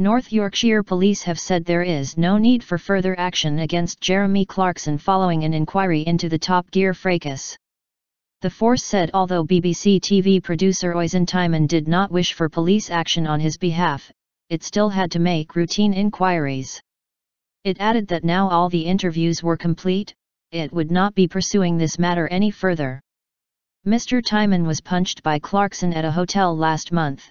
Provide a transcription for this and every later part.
North Yorkshire Police have said there is no need for further action against Jeremy Clarkson following an inquiry into the Top Gear fracas. The force said although BBC TV producer Oisin Tymon did not wish for police action on his behalf, it still had to make routine inquiries. It added that now all the interviews were complete, it would not be pursuing this matter any further. Mr Tymon was punched by Clarkson at a hotel last month.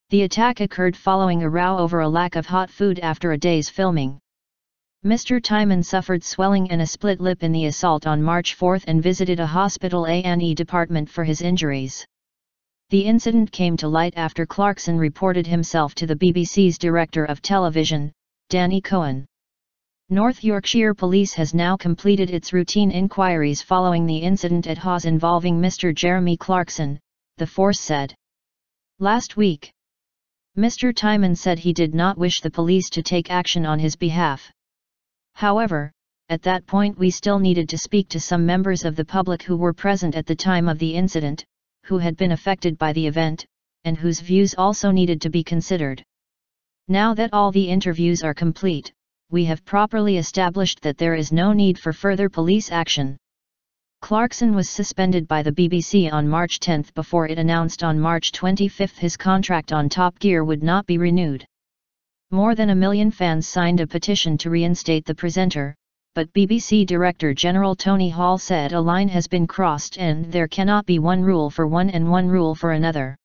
The attack occurred following a row over a lack of hot food after a day's filming. Mr Tymon suffered swelling and a split lip in the assault on March 4 and visited a hospital A&E department for his injuries. The incident came to light after Clarkson reported himself to the BBC's director of television, Cohen. North Yorkshire Police has now completed its routine inquiries following the incident at Hawes involving Mr Jeremy Clarkson, the force said. Last week, Mr Tymon said he did not wish the police to take action on his behalf. However, at that point we still needed to speak to some members of the public who were present at the time of the incident, who had been affected by the event, and whose views also needed to be considered. Now that all the interviews are complete, we have properly established that there is no need for further police action. Clarkson was suspended by the BBC on March 10 before it announced on March 25 his contract on Top Gear would not be renewed. More than 1 million fans signed a petition to reinstate the presenter, but BBC Director General Tony Hall said a line has been crossed and there cannot be one rule for one and one rule for another.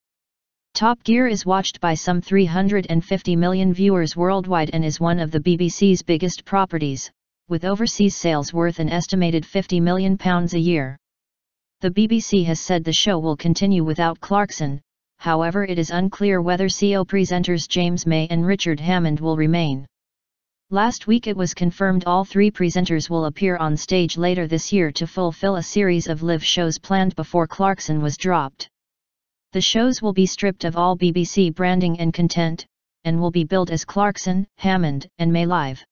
Top Gear is watched by some 350 million viewers worldwide and is one of the BBC's biggest properties, with overseas sales worth an estimated £50 million a year. The BBC has said the show will continue without Clarkson, however it is unclear whether CO presenters James May and Richard Hammond will remain. Last week it was confirmed all three presenters will appear on stage later this year to fulfill a series of live shows planned before Clarkson was dropped. The shows will be stripped of all BBC branding and content, and will be billed as Clarkson, Hammond and May Live.